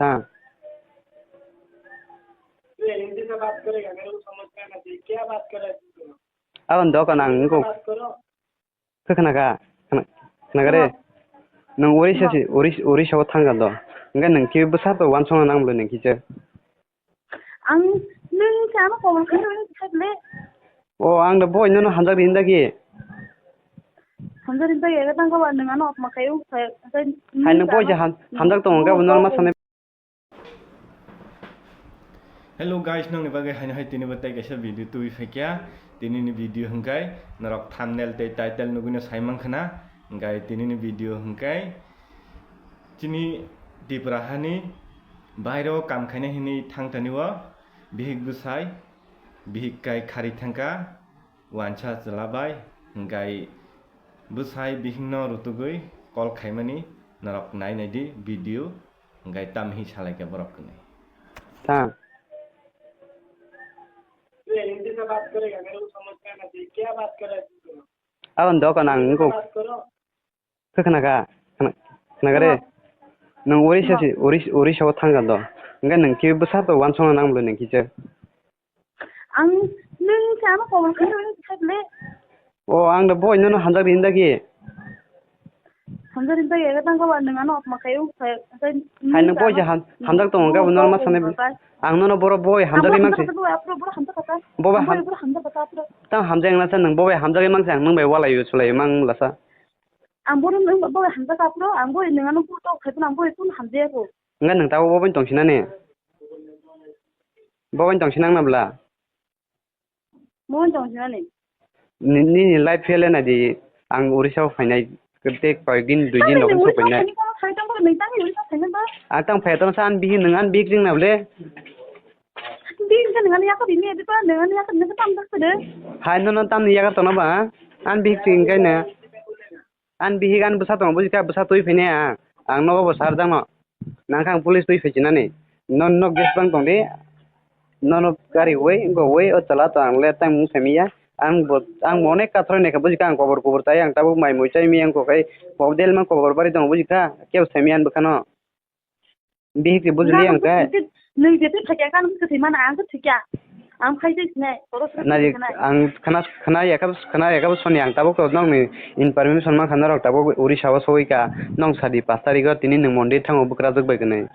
हाँ। तू हिंदी में बात करेगा, मेरे को समझ में आना चाहिए क्या बात कर रहा है तू। Awan do kan ang ko बात करो। kena Kenapa? re nang Kenapa? Orisha tanggal do enggak nang ki besar to wan song nang belum nang ki Ang nung sama kau kan nung sakle. oh ang da boy no hanjak rinda ki Hamzah rinta ya kan kau nung ano makayu hai nang boy hanjak to enggak benar mas sana. Hello guys, nang nibagai hanya hai tini batai kaisa video tu ifekia tini ni video hengkai narok thumbnail te title nuguna saimang khana hengkai tini ni video hengkai tini diprahani bairo kam khaina hini thangtaniwa bihik busai bihik kai khari thangka wancha chalabai hengkai busai bihingno rutugui call khaimani narok nai di video hengkai tamhi salai ka borok kene हाँ हिंदी में बात करेगा, मेरे को समझ में आना चाहिए क्या बात कर रहा है तू। awan do kan ang ko बात करो। kena re nang Orisha tanggal do enggak nang ki besar to wan song nang belum nang ki ang nung sama kau kan nung sakle. oh ang da boy no hanjak rinda ki Hamzah rinta ya kan kau nung ano makayu hai nang boy hanjak to enggak benar mas sana ang no boro boy hanjak rimang si boba tang hamjak na san nang boy hamjak rimang sang nang bai wala yu sulai mang lasa Ang bodoh nung bawa hamzah kapro ang boy nung ano puto kaitu ang boy pun hamzah ko. enggak nang tahu boba tong sina ne boba tong sina na bla Mau jauh sini nih. ni live fele na di ang Orisha fainai kete koi din dui din lokon so fainai Saya tahu kalau minta ni udah saya nembak. atang phaitong san bihi nangan big jing na ble Di kan dengan yang aku ini itu kan dengan yang aku ini tambah sudah. hai no no tam ni yaga to na ba an big jing kai na an bihi gan busa to buji ka busa toi fainai ang no bo sar dang no nangkang police toi fechina ne non no ges bang tong de no gari we go we o chala to ang le tang mu semia ang monek kathro ne ka buji ka ang kobor tai ang tabu mai moi chai mi ang ko kai pobdel ma kobor bari tong buji ka ke semian bukano bihi ke bujli ang ka Nung jadi kerja kan ke mana ang kerja. Ang kerja sini terus nari ang khana ya ka soni ang tabu ko nong ni information ma khana rok tabu Orisha wa soi ka nong sadi 5 tarikh tini nang mondir thango bukra jog bai kene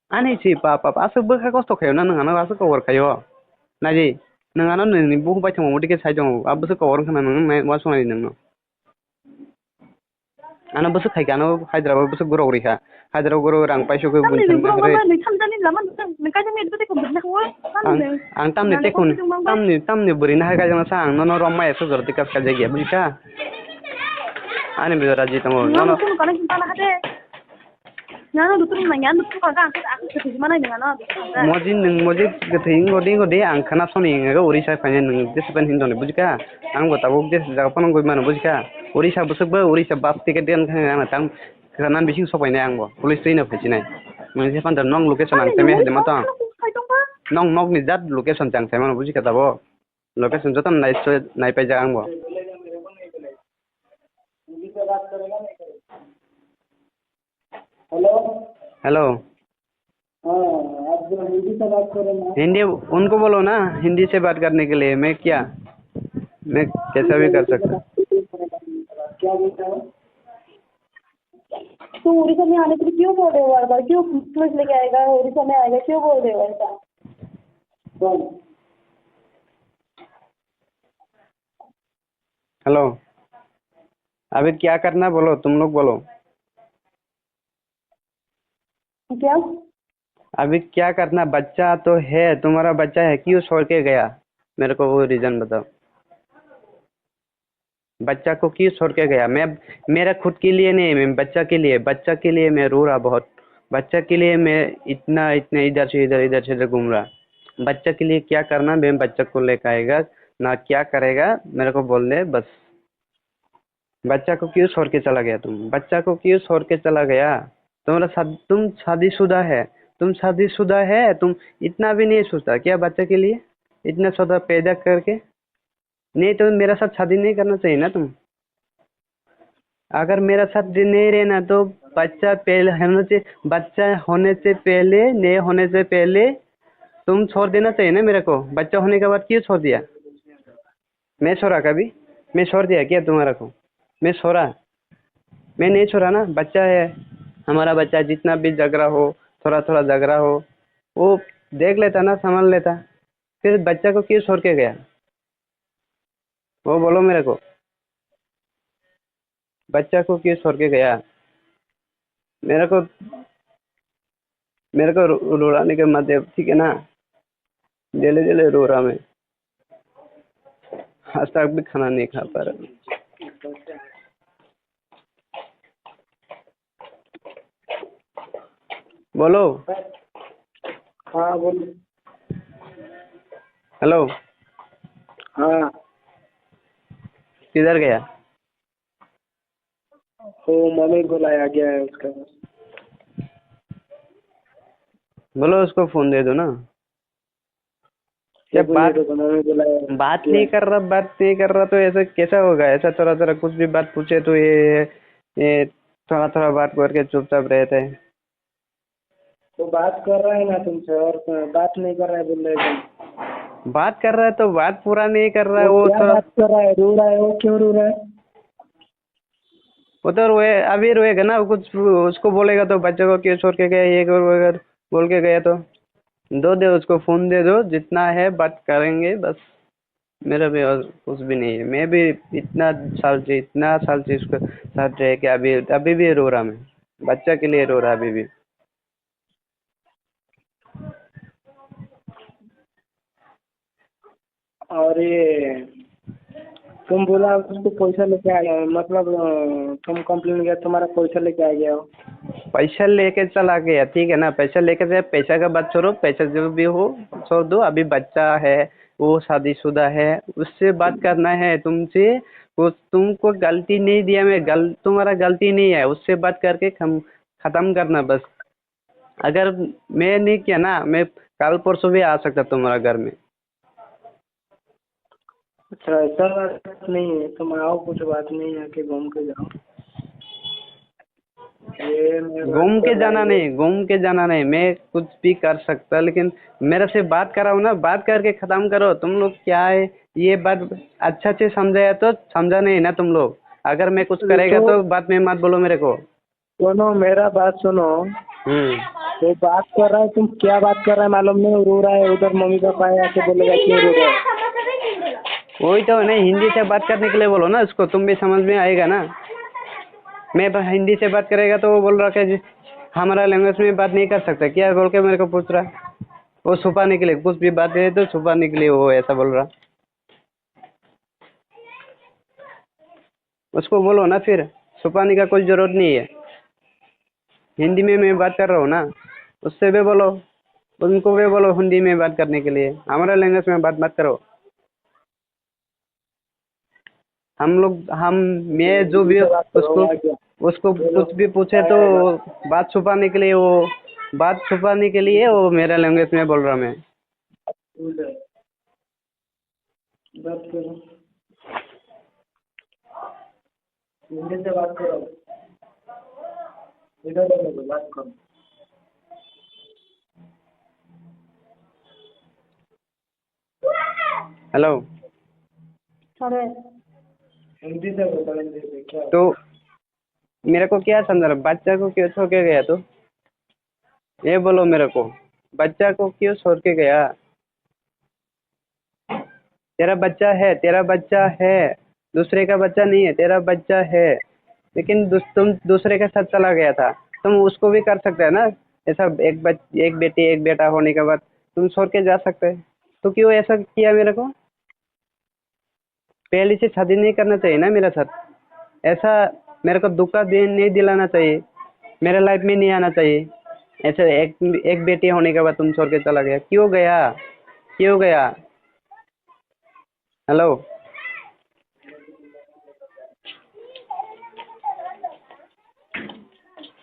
ani si pa asu bukha kosto khayo na nang ana asu kobor khayo nari nang ana ni bu bai thango modi ke sai jong abusu kobor khana nang wa sonai nang no ana busu khai gano Hyderabad busu guro ri ha Hyderabad guro rang paisho ko bun chen na re ang tam ni buri na ha ga jang sa ang no rom mai so jor tikas ka jegi buka ani bi raji tamo no moji gething ang khana soni ga Orisha faine nang discipline hindone bujka ang gotabo des japon goi mano bujka Orisha busukba Orisha bus ticket den khana tang khana bising sopai na angbo police train phechina mangse pan nong location ang teme hede mata nong ni jat location chang teme bujika tabo location jotam nai pai ja angbo Hindi से बात करेगा नहीं करेगा। Hello hello हाँ, आप जो हिंदी से बात कर रहे हैं हिंदी उनको बोलो ना हिंदी से बात करने के लिए मैं कैसा भी कर सकता क्या बोलता है तो उड़ीसा में आने के लिए क्यों बोल रहे हो बार क्यों पुलिस लेके आएगा उड़ीसा में आएगा क्यों बोल रहे हो ऐसा कौन हेलो अभी क्या करना बोलो तुम लोग बोलो क्या अभी क्या करना बच्चा तो है तुम्हारा बच्चा है क्यों छोड़ के गया मेरे को वो रीजन बताओ बच्चा को क्यों छोड़ के गया मैं मेरा खुद के लिए नहीं मैं बच्चा के लिए मैं रो रहा बहुत बच्चा के लिए मैं इतना इधर से इधर घूम रहा बच्चा के लिए क्या करना मैं बच्चा को लेकर आएगा ना क्या करेगा मेरे को बोल दे बस बच्चा को क्यों छोड़ के चला गया बच्चा को क्यों छोड़ के चला गया तुम शादीशुदा है तुम इतना भी नहीं सोचता क्या बच्चे के लिए इतना सौदा पैदा करके नहीं तो मेरा साथ शादी नहीं करना चाहिए ना तुम अगर मेरा साथ नहीं रहना तो बच्चा होने से पहले, नहीं होने से पहले तुम छोड़ देना चाहिए ना मेरे को। बच्चा होने के बाद क्यों छोड़ दिया? मैं छोड़ा कभी? मैं छोड़ दिया क्या तुम्हारा को? मैं छोड़ा? मैं नहीं छोड़ा ना। बच्चा है हमारा, बच्चा जितना भी झगड़ा हो, थोड़ा थोड़ा झगड़ा हो, वो देख लेता ना, संभाल लेता। फिर बच्चा को क्यों छोड़ के गया? वो बोलो मेरे को, बच्चा को क्यों छोड़ के गया? मेरे को रुलाने के मत दे, ठीक है ना? जले जले रो रहा मैं, आज तक भी खाना नहीं खा पा रहा। बोलो। हाँ बोलो। हेलो, हाँ किधर गया? वो मम्मी बुलाया गया है उसका। बोलो उसको फोन दे दो ना। ये जब बोलिए तो मम्मी बुलाया। बात नहीं कर रहा तो ऐसा कैसा होगा? ऐसा थोड़ा थोड़ा कुछ भी बात पूछे तो ये थोड़ा थोड़ा बात करके चुपचाप रहते हैं। वो बात कर रहा है ना तुमसे, और बात नहीं कर रहा है बोल रहे तुम। बात कर रहा है तो बात पूरा नहीं कर रहा है। वो वो क्या थोड़ा, बात कर रहा है? रो रहा है वो, क्यों रो रहा है? वो तो रोए, अभी रोएगा ना। कुछ उसको बोलेगा तो बच्चे को क्यों छोड़ के गया, ये कर वो कर बोल के गया तो दे उसको फोन दे दो। जितना है बात करेंगे बस। मेरा भी और कुछ भी नहीं है। मैं भी इतना साल से उसके साथ रह के अभी भी रो रहा। मैं बच्चा के लिए रो रहा अभी भी। और ये तुम बोला उसको पैसा लेके आ गया, मतलब तुम कंप्लेन किया, तुम्हारा पैसा लेके आ गया हो। पैसा लेके चला गया, ठीक है ना? पैसा लेके जाए, पैसा का बात छोड़ो, पैसा जो भी हो छोड़ दो। अभी बच्चा है, वो शादीशुदा है, उससे बात करना है तुमसे। वो तुमको गलती नहीं दिया मैं, तुम्हारा गलती नहीं है। उससे बात करके खत्म करना बस। अगर मैं नहीं किया ना, मैं कल परसों भी आ सकता तुम्हारा घर में। अच्छा ऐसा बात नहीं है, तुम आओ, कुछ बात नहीं है, आके घूम के जाओ। ये मैं बात कर रहा हूँ। घूम के जाना नहीं। मैं कुछ भी कर सकता, लेकिन मेरे से बात कराओ ना। बात करके खत्म करो। तुम लोग क्या है, ये बात अच्छा से समझाया तो समझा नहीं ना तुम लोग। अगर मैं कुछ करेगा तो बाद में मत बोलो मेरे को। सुनो मेरा बात सुनो। हम्म। वो बात कर रहा है, तुम क्या बात कर रहा है मालूम नहीं, वो रो रहा है उधर, मम्मी पापा आए आके बोलेगा क्यों रो रहा है। वही तो नहीं, हिंदी से बात करने के लिए बोलो ना उसको, तुम भी समझ में आएगा ना। मैं हिंदी से बात करेगा तो वो बोल रहा कि हमारा लैंग्वेज में बात नहीं कर सकता क्या बोल के मेरे को पूछ रहा। वो छुपाने के लिए, कुछ भी बात है तो छुपाने के लिए वो ऐसा बोल रहा। उसको बोलो ना फिर, छुपाने का कोई जरूरत नहीं है। हिंदी में मैं बात कर रहा हूँ ना, उससे भी बोलो, उनको भी बोलो हिंदी में बात करने के लिए। हमारा लैंग्वेज में बात मत करो। हम मैं जो भी उसको उसको कुछ भी पूछे तो बात छुपाने के लिए वो मेरा लैंग्वेज में बोल रहा मैं। बात करो, हिंदी से बात करो, इधर देखो, बात करो। हेलो। अरे हिंदी से बताओ, हिंदी से क्या? तो मेरे को क्या समझ रहा, बच्चा को क्यों छोड़ के गया? तो ये बोलो मेरे को, बच्चा को क्यों छोड़ के गया? तेरा बच्चा है, दूसरे का बच्चा नहीं है, तेरा बच्चा है। लेकिन तुम दूसरे के साथ चला गया था। तुम उसको भी कर सकते हैं ना ऐसा। एक बेटी एक बेटा होने के बाद तुम छोड़ के जा सकते हैं। तो क्यों ऐसा किया मेरे को? पहले से शादी नहीं करना चाहिए ना मेरे साथ। ऐसा मेरे को धोखा नहीं दिलाना चाहिए, मेरे लाइफ में नहीं आना चाहिए। ऐसे एक बेटी होने के बाद तुम छोड़ के चला गया, क्यों गया? क्यों गया? हेलो।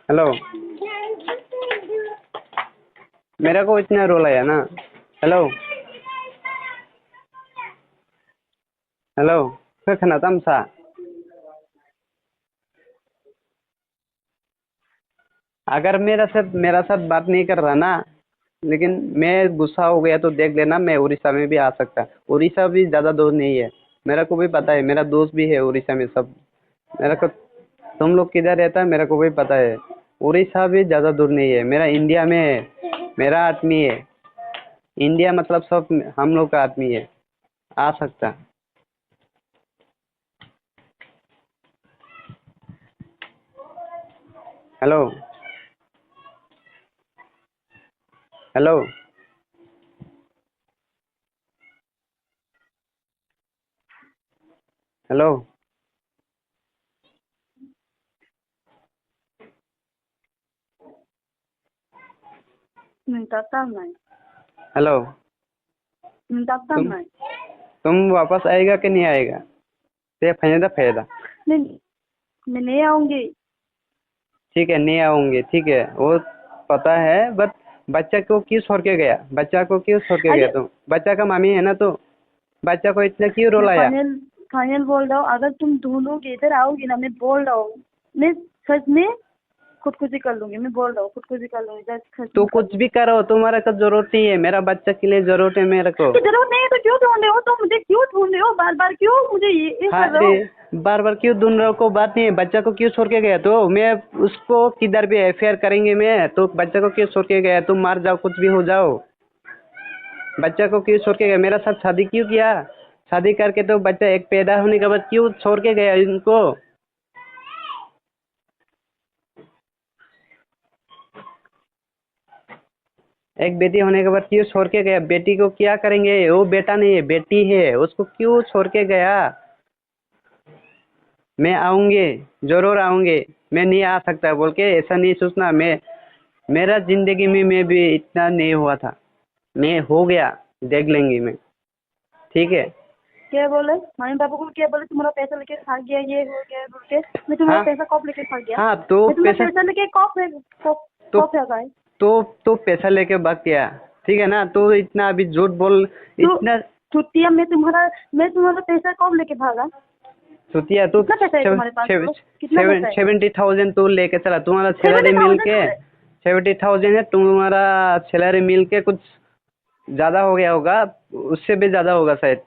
हेलो। मेरा को इतना रोल आया ना। हेलो। हेलो। खाना तमसा अगर मेरा साथ बात नहीं कर रहा ना, लेकिन मैं गुस्सा हो गया तो देख लेना, मैं उड़ीसा में भी आ सकता। उड़ीसा भी ज़्यादा दूर नहीं है, मेरे को भी पता है, मेरा दोस्त भी है उड़ीसा में सब। मेरे को तुम लोग किधर रहता है मेरे को भी पता है। उड़ीसा भी ज़्यादा दूर नहीं है, मेरा इंडिया में है, मेरा आदमी है। इंडिया मतलब सब हम लोग का आदमी है, आ सकता। Hello hello hello minta tangan, hello minta तुम tangan. तुम वापस आएगा कि नहीं आएगा? ते फायदा फायदा। नहीं, मैं नहीं आऊंगी। ठीक है, नहीं आऊंगी, ठीक है, वो पता है, बट बच्चा को क्यों छोड़ के गया? बच्चा को क्यों छोड़ के गया? अरे तुम बच्चा का मामी है ना, तो बच्चा को इतना क्यों मैं रुलाया? फाइनल फाइनल बोल रहा हूँ, अगर तुम ढूंढोगे इधर आओगी ना, मैं बोल रहा हूँ, मैं सच में खुदकुशी कर लूंगी। मैं बोल रहा हूँ खुदकुशी कर लूंगी, सच तो में कर कुछ लूंगी। भी करो, तुम्हारा को जरूरत नहीं है, मेरा बच्चा के लिए जरूरत है मेरे को। तो जरूरत नहीं है तो क्यों ढूंढ रहे हो? तो मुझे क्यों ढूंढ रहे हो बार बार? क्यों मुझे ये हाँ कर रहे हो? बार बार क्यों ढूंढ रहे हो को बात नहीं है, बच्चा को क्यों छोड़ के गया? तो मैं उसको किधर भी एफआईआर करेंगे, मैं तो बच्चा को क्यों छोड़ के गया? तुम मार जाओ, कुछ भी हो जाओ, बच्चा को क्यों छोड़ के गया? मेरा साथ शादी क्यों किया? शादी करके तो बच्चा एक पैदा होने के बाद क्यों छोड़ के गया इनको? एक बेटी होने के बाद क्यों छोड़ के गया? बेटी को क्या करेंगे? वो बेटा नहीं है, बेटी है, उसको क्यों छोड़ के गया? मैं आऊंगे, जरूर आऊंगे, मैं नहीं आ सकता बोल के ऐसा नहीं सोचना। मेरा जिंदगी में मैं भी इतना नहीं हुआ था, मैं हो गया, देख लेंगे मैं, ठीक है। क्या बोले मम्मी पापा को? क्या बोले तुम्हारा पैसा लेके भाग गया, ये हो गया बोल के? मैं तुम्हारा हाँ पैसा कब लेके भाग गया? हाँ, तो मैं तुम्हारा पैसा पैसा लेके तो कब भागा है? तो पैसा लेके भाग गया, ठीक है ना? तो इतना अभी झूठ बोल, तो इतना छुट्टियाँ मैं तुम्हारा पैसा कब लेके भागा? सोचिए तो कितना पैसा है तुम्हारे पास? बोलो कितना पैसा है? 70,000 तो लेके चला, तुम्हारा सैलरी मिल 70,000 के 70,000 है, तुम्हारा सैलरी मिल के कुछ ज़्यादा हो गया होगा, उससे भी ज़्यादा होगा शायद।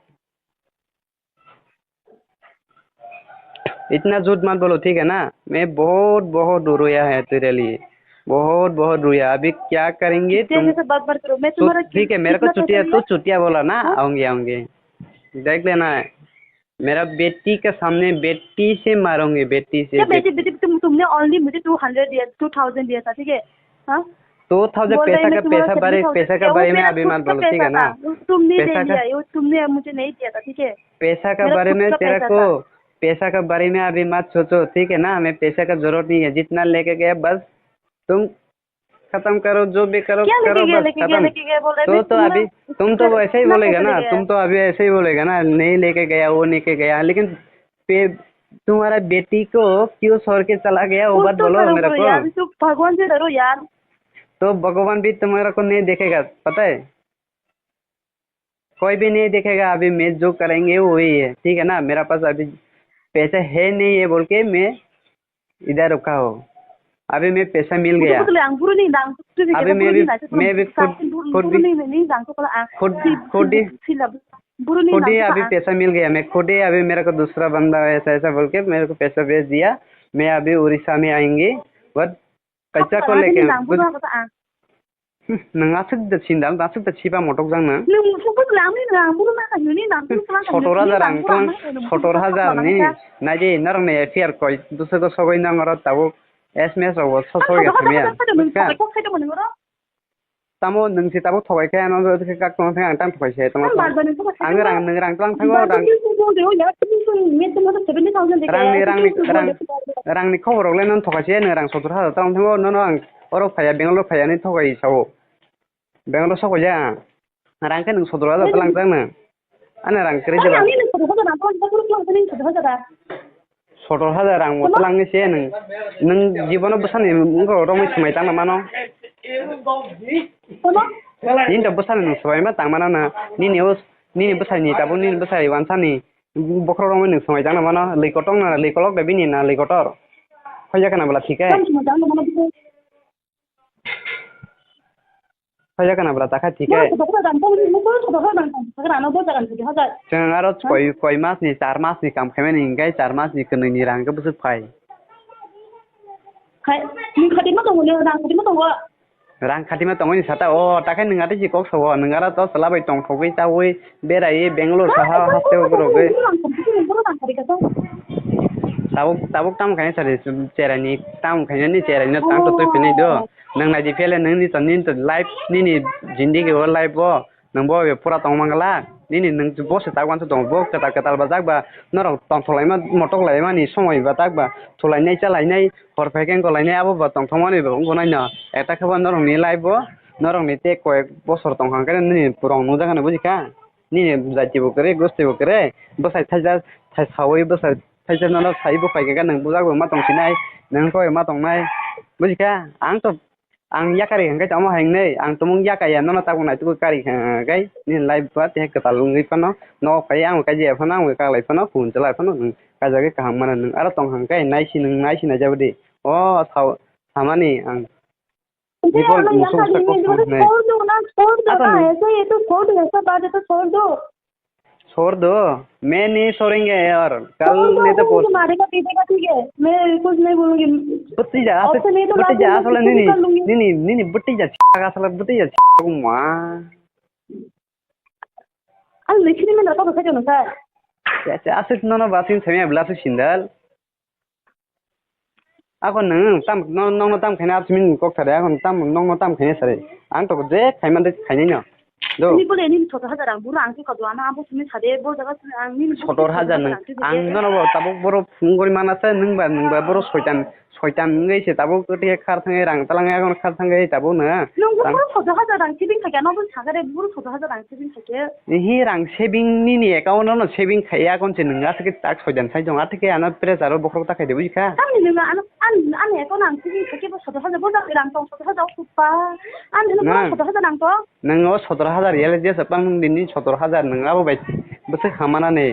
इतना झूठ मत बोलो, ठीक है ना? मैं बहुत बहुत रोया है तेरे लिए, बहुत बहुत रोया। अभी क्या करेंगे छुट्टियाँ तुम? जैसे बात बात करो। मैं तो तुम्हारा ठीक है, मेरे को कितना पैसा छुट्टियाँ, लिया? तो छुट्टियाँ बोला ना, हाँ? आऊंगे आऊंगे, देख लेना है। मेरा बेटी के सामने बेटी से मारूंगी, बेटी से। क्या बेटी बेटी तुमने ऑनली मुझे 200 दिया था, ठीक है? हाँ, तो था जब बोल रही मैं तुम्हारा पैसा 70,000 का दिया, वो बारे में मेरा अभी खुद मत का बोलो, ठीक पैसा है ना? था, वो तुमने दे पैसा का लिया, वो तुमने मुझे नहीं दिया था, ठीक है? पैसा का मेरा बारे खुद में का तेरे पैसा को, था। पैसा का बारे में अभी मत सोचो, ठीक है ना? मैं पैसा का जरूरत नहीं है, जितना लेके गया बस तुम खत्म करो, जो भी करो क्या लेके करो, गया बस लेके गया खत्म। लेके गया बोल रहे? मैं तो तुम्हारा अभी तुम तो वैसे ही कितना बोलेगा पैसा ना, लेके तुम आया? तो अभी ऐसे ही बोलेगा ना, नहीं लेके गया, वो लेके गया, लेकिन तुम्हारा बेटी को क्यों छोड़ के चला गया, वो कुछ बात तो बोलो करो मेरे करो को। यार, तो भगवान से डरो यार। तो भगवान भी तुम्हारा को नहीं देखेगा, पता है? कोई भी नहीं देखेगा, अभी मैं जो करेंगे वही है, ठीक है ना? मेरा पास अभी पैसा है नहीं है बोल के मैं इधर रुका हूँ। अभी मैं पैसा मिल Butuh गया, betul yang buru nih dang tuh sih अभी kita buru nih lah मैं भी खुद खुद buru भी nih dang tuh kalau खुद खुद ही silap buru nih खुद dang ही tuh अभी पैसा मिल गया। मैं खुद ही अभी, मेरे को दूसरा बंदा ऐसा ऐसा बोल के मेरे को पैसा भेज दिया। मैं अभी उड़ीसा में आएंगे, बट बच्चा को लेके dang buru apa tuh नङा सोरदो सिन्दाल दा सोरदो सिबा मटक जांनो lu musuh betul nih dang buru mana nih dang tuh pulang 17,000 ang tulang 17,000 ni naji narang ne fiar koi dusa ko sogoi nangoro tabu SMS ro sosoi ga thamia tamo nungsi tabu thogai ka no ka kon thang tang thogai se tamo ang rang tlang thango rang ni khobor le non thogai se rang 17,000 tang thango no no ang oro phaya bengalor phaya ni thogai sao bengalor sogoi ja rang ka nung 17,000 talang tang na ana rang kre jeba 17,000 रां मत से नों जीवन बसान रमै समाय तांग नामा नीन तो बसान नों समाय मा तांग माना ना नीने बसायनि ताबो नीने बसाय वानसानि बखर रमै नों समाय तांग नामा लैकटं ना लैकलक बेबिनि ना लैकटर फैया kana bala ठीक है फैसा खोनाब्ला दाखा थिखे जों आरो कय मासनि 4 मासनि कामखायमोन इंगाय 4 मासनि खोनैनि रांखौ बोसोर फाय रां खाथिमा दंनि साता अ ताखाय नोंगाथ जि कक सव नोंगारा तो सलाबाय दं थगै तावै बेरायै बेंगलर साहा हास्टेल गरगै ताबुक ताम खाय सारे चेरानि ताम खायनि चेरानि ताम तो फैनाय दो नोंना दि फेले नोंनि तो लाइफ निनि जिंदगी वो लाइफ वो नंबो पूरा तंग मंगला निनि नों बस तागवान तो दं बो कता कता बाजाकबा नरक तंग थलायमा मटक लायमा नि समय बाताकबा थलायनाय चालायनाय हर फैकेन गलायनाय आबो बा तंग थमानि बो गनायना एटा खबा नरकनि लाइफ वो नरकनि ते कय बसर तंग हांके नि पुरं नु जागानो बुजिका निनि जाति बो करे गोस्ते बो करे बसाय थाजा थाय सावै बसाय थायजा नन साइ बो फायके नों बुजागबो मा तंसिनाय नों कय मा तंनाय बुजिका आं याकारि हंगाय तमा हांनै आं तमुं याकाया नन तागुनाय तु कारि गाय नि लाइफ बा ते कता लुंगै फनो न फाय आं काजे फनो आं कालाय फनो फुन चलाय फनो काजागे कहम माने नों आरो तंग हांकाय नायसि नाय जाबदि अ साव सामानि आं बिबल मुसुक छोड़ दो मैं नहीं छोड़ेंगे यार कल नहीं तो पोस्ट मारेगा पीटेगा ठीक है मैं कुछ नहीं बोलूंगी बुट्टी जा असल नी बुट्टी जा असल बुट्टी जा मां आं लिखिनि में नता बखा जनो सर कैसे आसिक नन बासिन सेमे ब्लासु सिंदल आको नों ताम नंग ताम खाना आसमिन कक थारे आको ताम नंग ताम खाने सरे आं तो जे खाइमान दे खाइनै न दो नि बोले नि 17000 आं बुरा आंसि खदवाना आबो सुनि सादे बोल जागा आं नि 17000 आं नन ताबो बर फुंगरि मानासे नोंबा बर सयतान नैसे ताबो गटे खार थाङै रां तालाङै आगन खार थाङै ताबो नो नों बर 17000 आं सेभिं थाया न बोल सागरे बर 17000 आं सेभिं थाके हि रां सेभिं नि एकाउन्ट न सेभिं खाया कोनसे नोंगा सके ताक सयदान साइ दं आथके आना प्रेसार बखरक ताखाय दे बुजिखा तामनि नोंगा आन एकाउन्ट आं सेभिं थाके 17000 बोल रां दं 17000 सुपा आन नों 17000 आं तो नों 17000 याले जे सपां दिननि 17000 नोंगाबो बाय बोसे खामानाने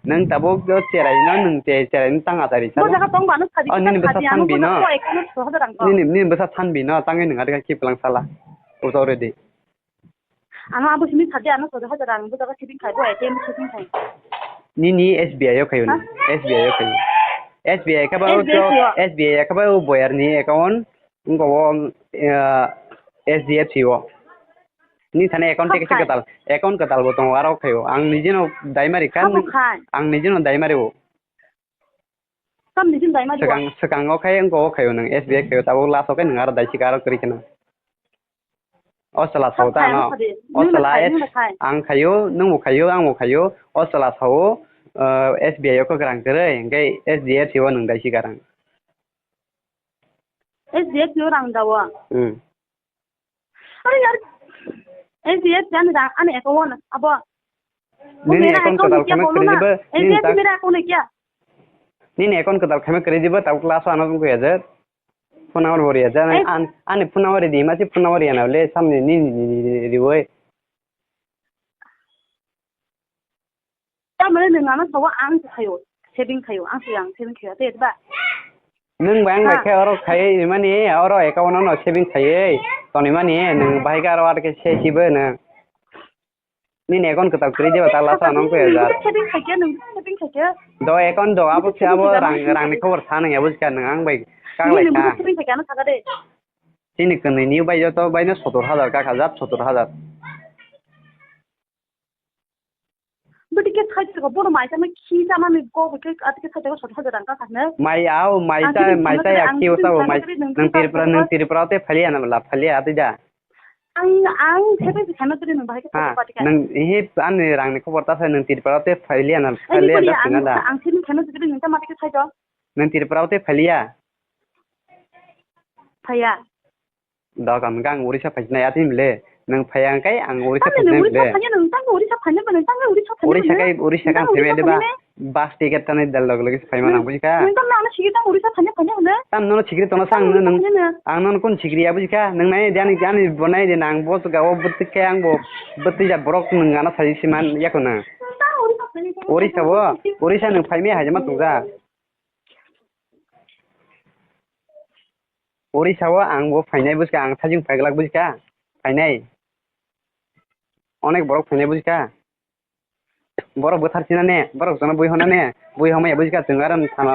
नों ताबो चेराय न नों चेराय तांगा तारि सा बोल जागा दं बानो सादि नि बसा थानबि न एकाउन्ट 17000 आं तो नि बसा थानबि न तांगै नोंगा रे किपलां साला उज अलरेडी आं आबो सुनि सादे आनो 17000 आं बोल जागा सेभिं खाय बो एटीएम सेभिं खाय नि एसबीआई यो खायो एसबीआई यो खायो एसबीआई का बारो एसबीआई का बारो बयर नि अकाउंट गो एसडीएफसी वो नि थाने अकाउंट टेके अकाउंट कताल बो दं आरो खायो आं निजेनो दाइमारि का आं निजेनो दाइमारि वो कम निजिन दाइमारि सकांगो खाय अंगो खायो नों एसबीआई खायो ताबो लासो खाय नों आरो दाइसि गारो करिखना असला सावता न असला आं खायो नोंबो खायो आंबो खायो असला सावो एसबीआई को ग्रां करे इंगाय एसडीएफसी वो नों दाइसि गारां एसडीएफसी वो रां दावा अरे यार एसडीएफसी जाने दा आने अकाउंट अब नि अकाउंट कदाल खामे करे दिबो एसडीएफसी मेरा अकाउंट है क्या नि अकाउंट कदाल खामे करे दिबो ताव क्लास आना को याजर फुनावर बरिया जाने आने फुनावर दी मासे फुनावर यानावले सामने नि रिवय तामले नोंगाना सावा आं खायो सेभिं खायो आं सेभिं खायो तेबा नों बांग बाय और खाय माने और अकाउंट न सेभिं खाय तनि माने नों बाय गारो आर के सेसिबो न नि अकाउंट कताल करे दिबा ताला सानो को याजार सेभिं खाय नों सेभिं खाय दो अकाउंट दो आबो आबो रां नि खबर था नों बुझका नों आं बाय कांलाय का सेभिं खाय ना थागा दे तिनि कनैनि बाय तो बायनो 17000 का खाजाब 17000 बटिके खायसो बर माइसा में खि जाना में गो बके आतके खायसो 17000 का खाने माइ आव माइसा एक्टिव साव माइ नों तिरप्राते फलिया ना ला फलिया आते जा आं सेभिं खाना तो नों बाय के पार्टी का नों हे आन रांनि खबर तासे नों तिरप्राते फलिया ना फलिया दसना दा आं सेभिं खाना तो नों ता माटे के खायदो नों तिरप्राते फलिया फया दा गाम गां ओरिसा फाइना यातिमले नों फायांकाय आं ओरिसा फाइनाले ओरिसा का सेमे देबा बास टिकेट तने दल लग लगे फाइमा ना बुझिका ताम ननो सिग्री तनो सांग नों आं ननो कोन सिग्रिया बुझिका नों नाय जानि जानि बनाय दे नां बस गाव बत्तिके आं बो बत्ति जा ब्रक नों गाना साजिसिमान याको ना ओरिसा नों फाइमे हाजमा तुजा उड़ीसाव आंबो फायनाय बुजिका आं साजिं फायगलाक बुजिका फायनाय अनेक बरफ फायनाय बुजिका बरफ बोथारसिना ने बरफ जना बुइहना ने बुइहमा या बुजिका जों आरो थाना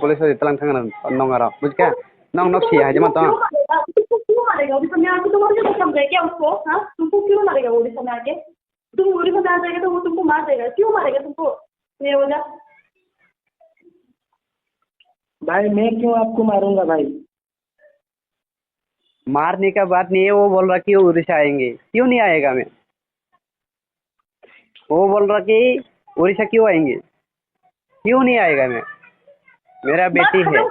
पुलिस तलां थांगना नंगारा बुजिका नंग नक्सी हाजमा तो तुमको क्यों मारेगा उड़ीसा में आके? तुम्हारे जो समझ है क्या उसको? हाँ, तुमको क्यों मारेगा उड़ीसा में आके? तुम उड़ीसा में आ जाएगा तो वो तुमको मार देगा। क्यों मारेगा तुमको? ये वजह भाई मैं क्यों आपको मारूंगा भाई? मारने का बात नहीं है, वो बोल रहा कि वो उड़ीसा आएंगे, क्यों नहीं आएगा मैं? वो बोल रहा कि उड़ीसा क्यों आएंगे, क्यों नहीं आएगा मैं? मेरा बेटी है।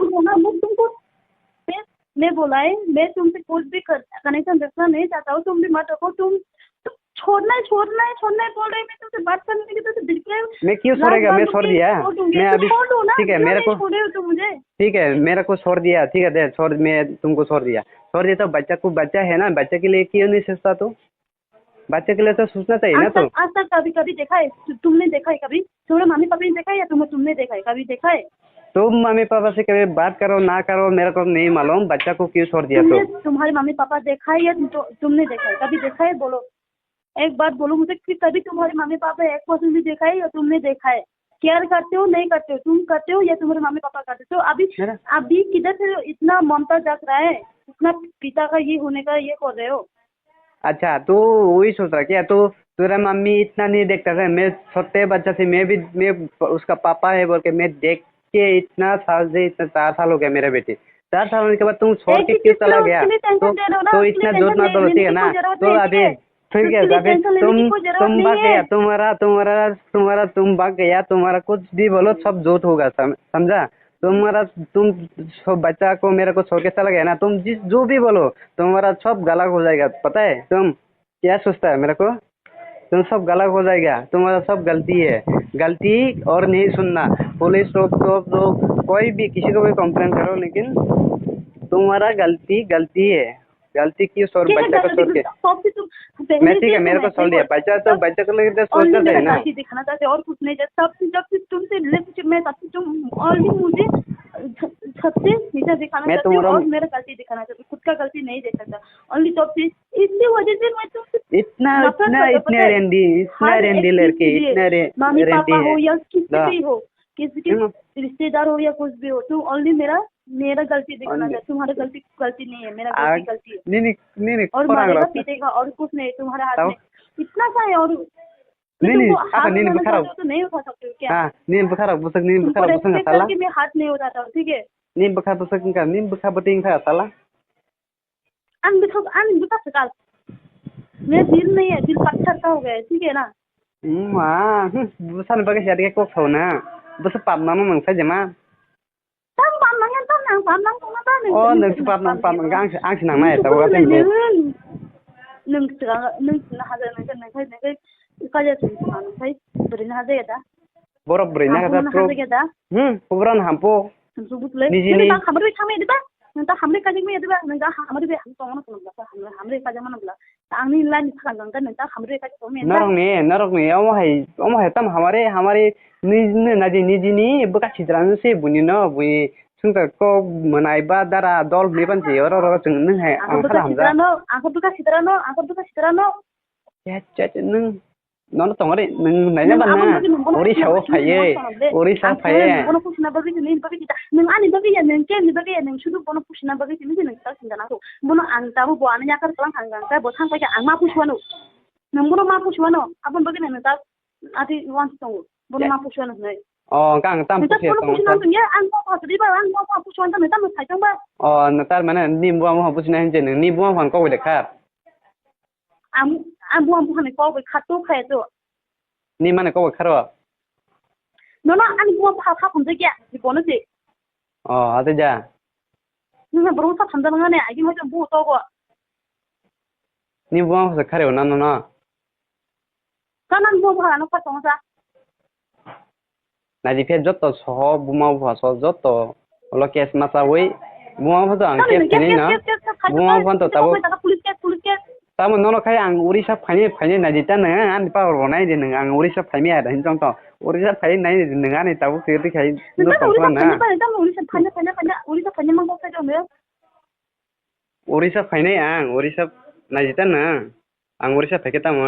मैं बोला है, मैं तुमसे कुछ भी कनेक्शन रखना नहीं चाहता हूँ। तुम भी मत रखो। तुम छोड़ना है बोल रहे। मैं तुमसे बात करने की तो दिख रहे हो। मैं क्यों छोड़ेगा? मैं छोड़ दिया। मैं अभी ठीक है, मेरे को छोड़े हो तुम मुझे। ठीक है, मेरे को छोड़ दिया। ठीक है दे छोड़, मैं तुमको छोड़ दिया तो बच्चा है ना, बच्चे के लिए क्यों नहीं सोचता? तो बच्चे के लिए तो सोचना चाहिए ना। तो आज तक कभी देखा है? तुमने देखा है कभी? तुम्हारे मम्मी पापा ने देखा है या तुमने देखा है? कभी देखा है? तुम मम्मी पापा से कभी बात करो ना करो, मेरे को नहीं मालूम। बच्चा को क्यों छोड़ दिया? तो तुम्हारे मम्मी पापा देखा है या तुमने देखा है? कभी देखा है? बोलो, एक बात बोलो मुझे कि कभी तुम्हारे मम्मी पापा 1% भी देखा है या तुमने देखा है? केयर करते हो नहीं करते हो? तुम करते हो या तुम्हारे मम्मी पापा करते हो? अभी किधर से इतना ममता जग रहा है? इतना पिता का ये होने का ये कर रहे हो? अच्छा, तू वही सोच रहा क्या? तो तेरा मम्मी इतना नहीं देखता था? मैं छोटे बच्चा से मैं उसका पापा है बोल के मैं देख के इतना साल से, इतना 4 साल हो गया मेरे बेटे। 4 साल होने के बाद तुम छोड़ के क्यों चला गया? तो इतना जोर ना बोलो, ठीक है ना? तो अभी ठीक है, अभी तुम भाग गया, तुम भाग गया, तुम्हारा कुछ भी बोलो सब झूठ होगा, समझा? तुम सब बच्चा को मेरे को छोड़ के चला गया ना, तुम जो भी बोलो तुम्हारा सब गलत हो जाएगा। पता है तुम क्या सोचता है मेरे को? तुम सब गलत हो जाएगा, तुम्हारा सब गलती है, गलती और नहीं सुनना। पुलिस रोक कोई भी किसी को भी कंप्लेन करो, लेकिन तुम्हारा गलती है। गलती क्यों छोड़ बच्चा को छोड़ के? मैं ठीक है, मेरे को छोड़ दिया। बच्चा को लेकर सोचना चाहिए ना। दिखाना चाहते और कुछ नहीं। जब से तुमसे रिलेशनशिप में तब से तुम ऑलरेडी मुझे सबसे नीचा दिखाना चाहते हो और मेरा गलती दिखाना चाहते हो। खुद का गलती नहीं देख सकता ओनली तब से। इसी वजह से मैं तुमसे इतना रेंडी लड़के, मम्मी पापा हो या किसी भी हो, किसी के रिश्तेदार हो या कुछ भी हो, तुम ओनली मेरा गलती दिखाना चाहते। तुम्हारा गलती नहीं है, मेरा गलती है। नहीं और मारेगा पीटेगा और कुछ नहीं तुम्हारे हाथ में। इतना सा है। और नहीं उठा सकते हो क्या? हाँ, नीम बुखार बुसक मैं हाथ नहीं उठाता हूँ, ठीक है? नीम बुखार बटिंग था साला। अन बुखा सकाल मेरा दिल नहीं है, दिल पत्थर का हो गया है, ठीक है ना? सान बगे शादी को खाओ ना, बस पापना नो नंसा जमा। नोंसो पापना आंसो नांना है ताऊ गाते हैं। नोंसो हाजर नोंसो काजा नोंसो बरैनो हाजर दा बरफ बरैनो हाजर दा पुरान हाम्पो निजिनि खामरे थांमे देबा नोंता खामरे काजि मे देबा नोंता खामरे बे हामो नोंला खामरे काजा मनोब्ला आंनि लाइन थांगंगा नोंता खामरे काजि तो मे नरकने अमहाय तम हमारे निजिनि बका छिद्रानो से बुनिनो बुइ सुंगा को मनाइबा दारा दल नेबान जे और जों नों है आंखो बका छिद्रानो या नों नन तंगरे नों नायना बाना ओरिसा फाये बोनो पुछना बगे नों आनि बगे नों केनि बगे नों सुदु बोनो पुछना बगे नों ता सिंदानाखौ बोनो आं ताबो बोआनो याकर खालाम थांगांगा बो थांबाय आं मा पुछवानो नों बोनो मा पुछवानो आबन बगे नों ता आति वान दङ बोनो मा पुछवानो नै गां ताम पुछना नों या आं मा पासदिबा आं मा पुछवानो नों ता थाइथांबा न तार माने निबुआ मा पुछना हिजे नों निबुआ फान को देखा आं बुआन को खातो खायतो ni mana kau karo no ani buah apa pun saja di bonus sih ada ja nggak perlu tak sampai dengan aja macam buah tau kok ni buah apa karo no kanan buah anak apa tong sa na di pet joto so buah buah so joto lo kes masa wei buah apa tu ang kes ni na buah apa tu tahu pulis kes तामन ननो खाय आं उड़ीसा फाइने नाजिता नङा आं power बनाय दे नों आं उड़ीसा फाइमे आदा हिंजों तो Orissa phi नाय नङा नै ताबो फेरि खाय नो उड़ीसा फाइने मंगो फाइ दो उड़ीसा फैनाय आं उड़ीसा नायजितानो आं उड़ीसा फैकेतामो